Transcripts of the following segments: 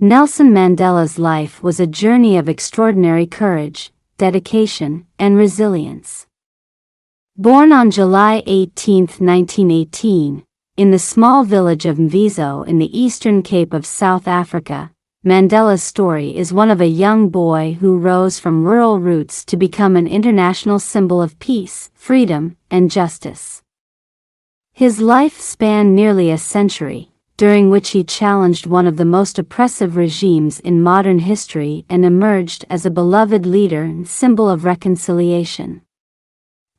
Nelson Mandela's life was a journey of extraordinary courage, dedication, and resilience. Born on July 18, 1918, in the small village of Mvezo in the Eastern Cape of South Africa, Mandela's story is one of a young boy who rose from rural roots to become an international symbol of peace, freedom, and justice. His life spanned nearly a century, during which he challenged one of the most oppressive regimes in modern history and emerged as a beloved leader and symbol of reconciliation.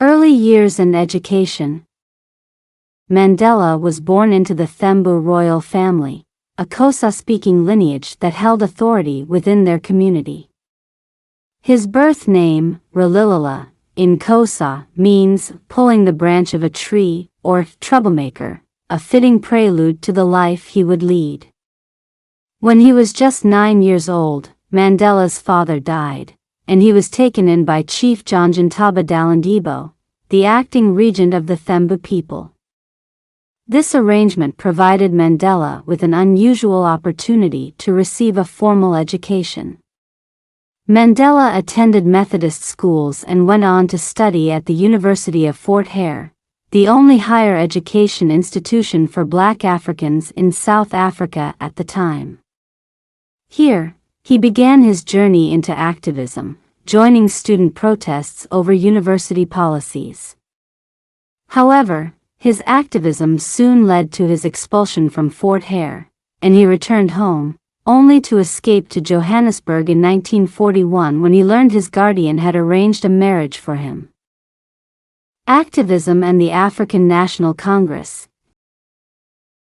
Early years and education. Mandela was born into the Thembu royal family, a Xhosa-speaking lineage that held authority within their community. His birth name, Ralilala, in Xhosa, means pulling the branch of a tree, or troublemaker, a fitting prelude to the life he would lead. When he was just 9 years old, Mandela's father died, and he was taken in by Chief Janjantaba Dalindibo, the acting regent of the Thembu people. This arrangement provided Mandela with an unusual opportunity to receive a formal education. Mandela attended Methodist schools and went on to study at the University of Fort Hare, the only higher education institution for Black Africans in South Africa at the time. Here, he began his journey into activism, joining student protests over university policies. However, his activism soon led to his expulsion from Fort Hare, and he returned home, only to escape to Johannesburg in 1941 when he learned his guardian had arranged a marriage for him. Activism and the African National Congress.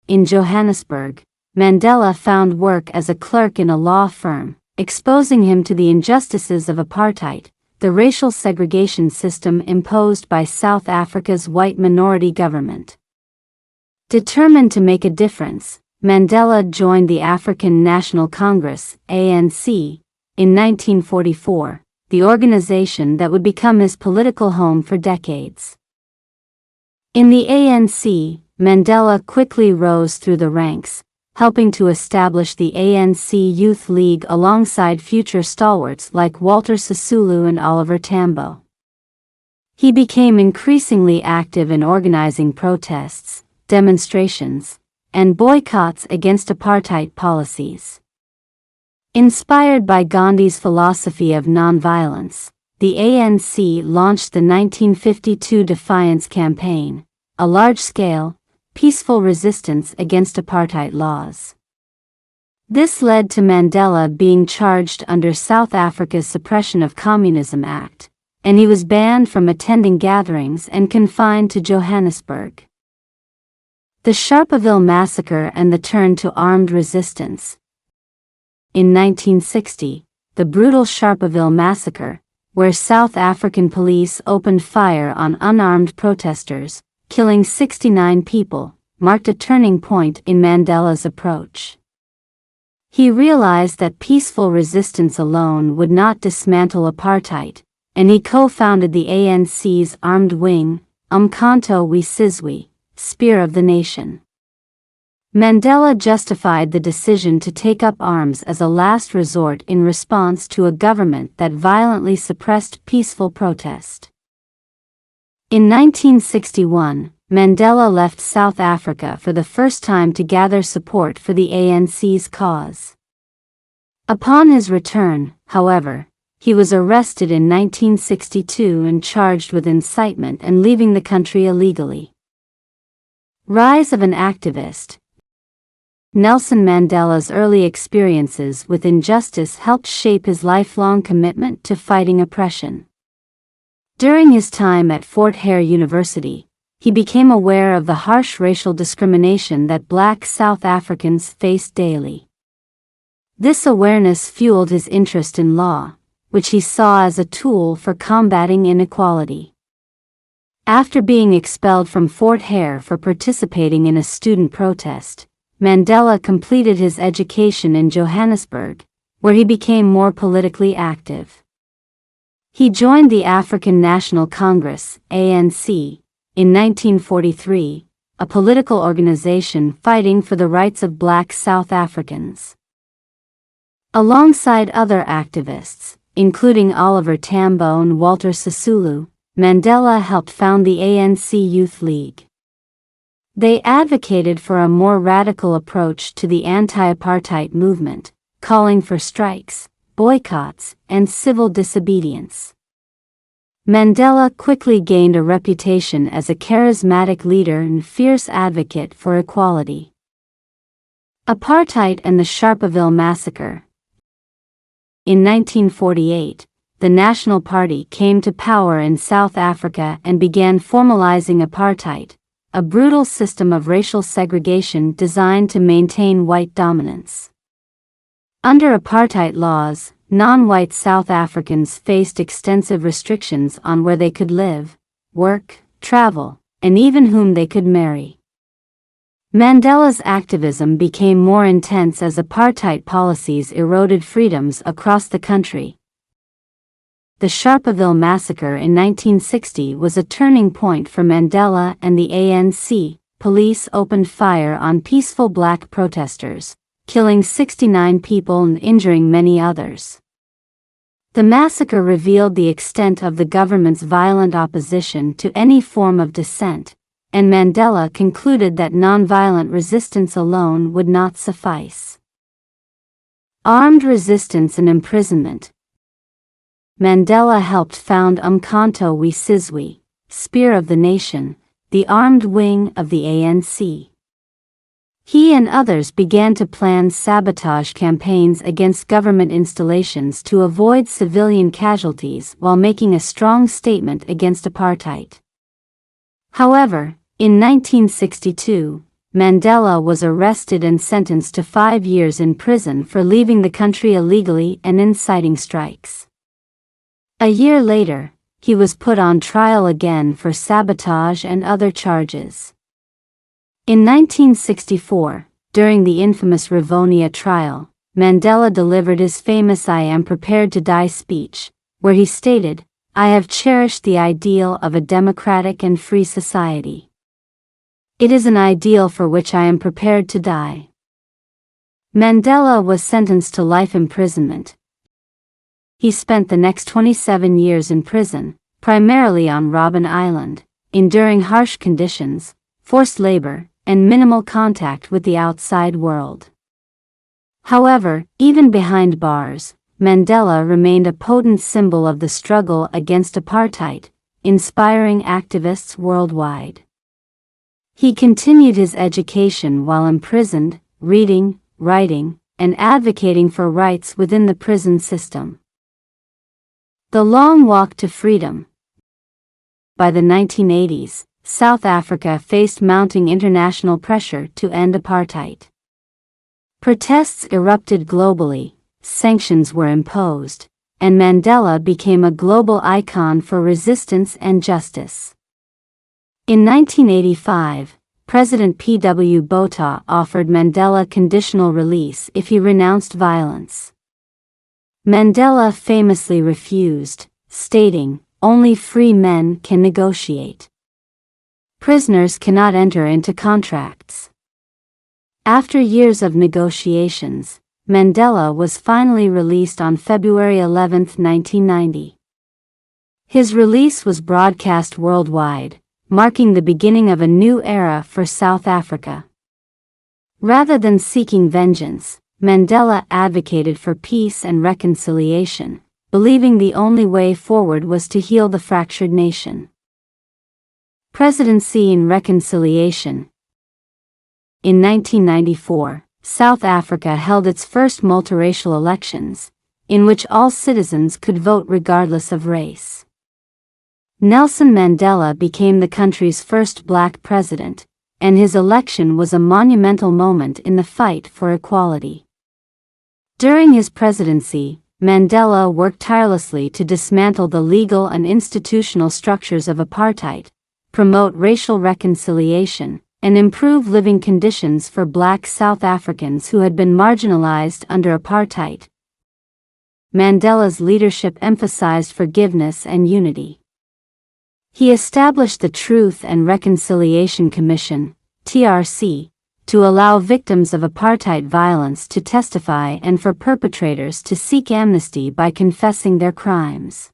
In Johannesburg, Mandela found work as a clerk in a law firm, exposing him to the injustices of apartheid, the racial segregation system imposed by South Africa's white minority government. Determined to make a difference, Mandela joined the African National Congress, ANC, in 1944, the organization that would become his political home for decades. In the ANC, Mandela quickly rose through the ranks, helping to establish the ANC Youth League alongside future stalwarts like Walter Sisulu and Oliver Tambo. He became increasingly active in organizing protests, demonstrations, and boycotts against apartheid policies. Inspired by Gandhi's philosophy of nonviolence, the ANC launched the 1952 Defiance Campaign, a large-scale, peaceful resistance against apartheid laws. This led to Mandela being charged under South Africa's Suppression of Communism Act, and he was banned from attending gatherings and confined to Johannesburg. The Sharpeville Massacre and the turn to armed resistance. In 1960, the brutal Sharpeville Massacre, where South African police opened fire on unarmed protesters, killing 69 people, marked a turning point in Mandela's approach. He realized that peaceful resistance alone would not dismantle apartheid, and he co-founded the ANC's armed wing, Umkhonto we Sizwe, Spear of the Nation. Mandela justified the decision to take up arms as a last resort in response to a government that violently suppressed peaceful protest. In 1961, Mandela left South Africa for the first time to gather support for the ANC's cause. Upon his return, however, he was arrested in 1962 and charged with incitement and leaving the country illegally. Rise of an activist. Nelson Mandela's early experiences with injustice helped shape his lifelong commitment to fighting oppression. During his time at Fort Hare University, he became aware of the harsh racial discrimination that Black South Africans faced daily. This awareness fueled his interest in law, which he saw as a tool for combating inequality. After being expelled from Fort Hare for participating in a student protest, Mandela completed his education in Johannesburg, where he became more politically active. He joined the African National Congress, ANC, in 1943, a political organization fighting for the rights of Black South Africans. Alongside other activists, including Oliver Tambo and Walter Sisulu, Mandela helped found the ANC Youth League. They advocated for a more radical approach to the anti-apartheid movement, calling for strikes, boycotts, and civil disobedience. Mandela quickly gained a reputation as a charismatic leader and fierce advocate for equality. Apartheid and the Sharpeville Massacre. In 1948, the National Party came to power in South Africa and began formalizing apartheid, a brutal system of racial segregation designed to maintain white dominance. Under apartheid laws, non-white South Africans faced extensive restrictions on where they could live, work, travel, and even whom they could marry. Mandela's activism became more intense as apartheid policies eroded freedoms across the country. The Sharpeville Massacre in 1960 was a turning point for Mandela and the ANC. Police opened fire on peaceful black protesters, killing 69 people and injuring many others. The massacre revealed the extent of the government's violent opposition to any form of dissent, and Mandela concluded that nonviolent resistance alone would not suffice. Armed resistance and imprisonment. Mandela helped found Umkhonto we Sizwe, Spear of the Nation, the armed wing of the ANC. He and others began to plan sabotage campaigns against government installations to avoid civilian casualties while making a strong statement against apartheid. However, in 1962, Mandela was arrested and sentenced to 5 years in prison for leaving the country illegally and inciting strikes. A year later, he was put on trial again for sabotage and other charges. In 1964, during the infamous Rivonia trial, Mandela delivered his famous "I am prepared to die" speech, where he stated, "I have cherished the ideal of a democratic and free society. It is an ideal for which I am prepared to die." Mandela was sentenced to life imprisonment. He spent the next 27 years in prison, primarily on Robben Island, enduring harsh conditions, forced labor, and minimal contact with the outside world. However, even behind bars, Mandela remained a potent symbol of the struggle against apartheid, inspiring activists worldwide. He continued his education while imprisoned, reading, writing, and advocating for rights within the prison system. The Long Walk to Freedom. By the 1980s, South Africa faced mounting international pressure to end apartheid. Protests erupted globally, sanctions were imposed, and Mandela became a global icon for resistance and justice. In 1985, President P.W. Botha offered Mandela conditional release if he renounced violence. Mandela famously refused, stating, "Only free men can negotiate. Prisoners cannot enter into contracts." After years of negotiations, Mandela was finally released on February 11, 1990. His release was broadcast worldwide, marking the beginning of a new era for South Africa. Rather than seeking vengeance, Mandela advocated for peace and reconciliation, believing the only way forward was to heal the fractured nation. Presidency and reconciliation. In 1994, South Africa held its first multiracial elections, in which all citizens could vote regardless of race. Nelson Mandela became the country's first black president, and his election was a monumental moment in the fight for equality. During his presidency, Mandela worked tirelessly to dismantle the legal and institutional structures of apartheid, promote racial reconciliation, and improve living conditions for black South Africans who had been marginalized under apartheid. Mandela's leadership emphasized forgiveness and unity. He established the Truth and Reconciliation Commission, TRC, to allow victims of apartheid violence to testify and for perpetrators to seek amnesty by confessing their crimes.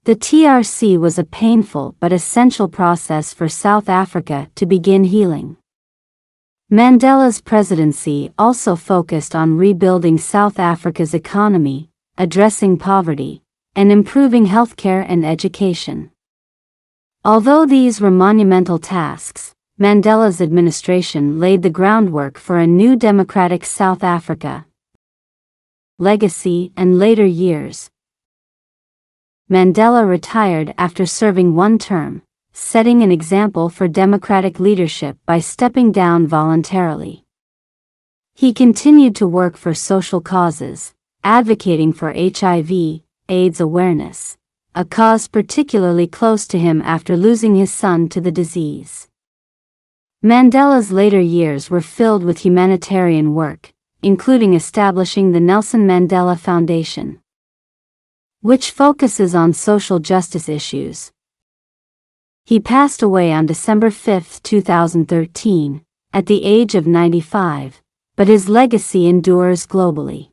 The TRC was a painful but essential process for South Africa to begin healing. Mandela's presidency also focused on rebuilding South Africa's economy, addressing poverty, and improving healthcare and education. Although these were monumental tasks, Mandela's administration laid the groundwork for a new democratic South Africa. Legacy and later years. Mandela retired after serving one term, setting an example for democratic leadership by stepping down voluntarily. He continued to work for social causes, advocating for HIV/AIDS awareness, a cause particularly close to him after losing his son to the disease. Mandela's later years were filled with humanitarian work, including establishing the Nelson Mandela Foundation, which focuses on social justice issues. He passed away on December 5, 2013, at the age of 95, but his legacy endures globally.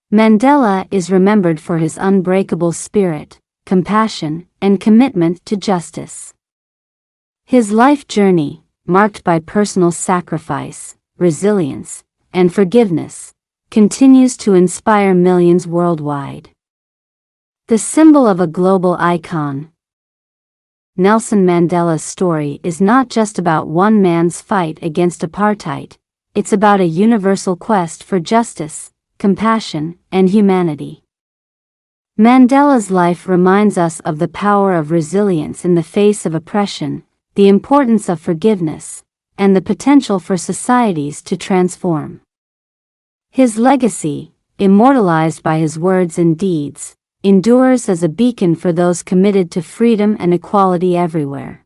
Mandela is remembered for his unbreakable spirit, compassion, and commitment to justice. His life journey, marked by personal sacrifice, resilience, and forgiveness, continues to inspire millions worldwide. The symbol of a global icon, Nelson Mandela's story is not just about one man's fight against apartheid, it's about a universal quest for justice, compassion, and humanity. Mandela's life reminds us of the power of resilience in the face of oppression, the importance of forgiveness, and the potential for societies to transform. His legacy, immortalized by his words and deeds, endures as a beacon for those committed to freedom and equality everywhere.